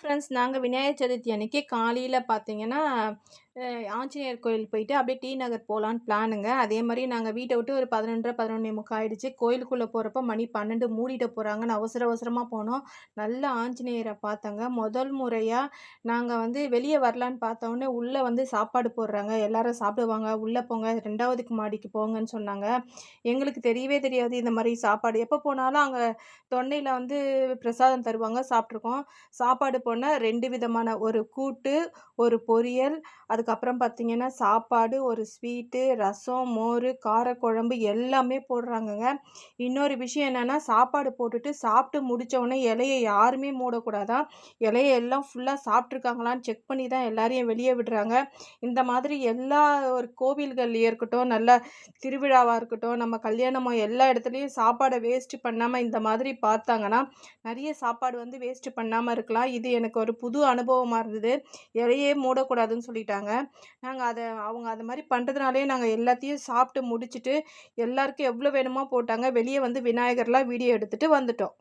Friends, நாங்க விநாயகர் சதுர்த்தி அன்னைக்கு காலையில பார்த்தீங்கன்னா, அ ஆஞ்சநேயர் கோயில் போயிட்டு அப்படியே டி நகர் போலான்னு பிளானுங்க. அதே மாரி நாங்க வீட்ட விட்டு ஒரு 11:30, 11:45 ஆயிடுச்சு. கோயிலுக்குள்ள போறப்ப மணி 12 மூடிட போறாங்கன்னு அவசர அவசரமா போனோம். நல்ல ஆஞ்சநேயர பார்த்தங்க. முதல் முறையா நாங்க வந்து வெளிய வரலான்னு பார்த்தோனே, உள்ள வந்து சாப்பாடு போடுறாங்க. எல்லாரும் சாப்பிடுவாங்க. உள்ள போங்க 2வது மாடிக்கு போங்கன்னு சொன்னாங்க. எங்களுக்கு தெரியவே தெரியாது இந்த மாரி சாப்பாடு. எப்ப போனாலும் அங்க தொன்னையில வந்து பிரசாதம் தருவாங்க. சாப்ட்டுருக்கோம். சாப்பாடு போனா 2 விதமான ஒரு கூட்டு, ஒரு பொரியல், அதுக்கப்புறம் பார்த்தீங்கன்னா, சாப்பாடு, ஒரு ஸ்வீட்டு, ரசம், மோரு, காரக்குழம்பு எல்லாமே போடுறாங்கங்க. இன்னொரு விஷயம் என்னன்னா, சாப்பாடு போட்டுட்டு சாப்பிட்டு முடிச்ச உடனே இலைய யாருமே மூடக்கூடாதாம். இலைய எல்லாம் ஃபுல்லா சாப்பிட்டுருக்காங்களான்னு செக் பண்ணி தான் எல்லாரையும் வெளிய விடுறாங்க. இந்த மாதிரி எல்லா ஒரு கோவில்கள்லயும் இருக்கட்டும், நல்ல திருவிழாவா இருக்கட்டும், நம்ம கல்யாணமா எல்லா இடத்துலயும் சாப்பாட வேஸ்ட் பண்ணாம இந்த மாதிரி பார்த்தாங்கன்னா, நெறைய சாப்பாடு வந்து வேஸ்ட் பண்ணாம இருக்கலாம். இது எனக்கு ஒரு புது அனுபவமா இருந்தது. இலையே மூடக்கூடாதுன்னு சொல்லிட்டாங்க. நாங்க அவங்க அது மாரி பண்றதுனாலயே நாங்க எல்லாத்தையும் சாப்பிட்டு முடிச்சுட்டு, எல்லாருக்கும் எவ்வளோ வேணுமோ போட்டாங்க. வெளிய வந்து விநாயகர்லாம் வீடியோ எடுத்துட்டு வந்துட்டோம்.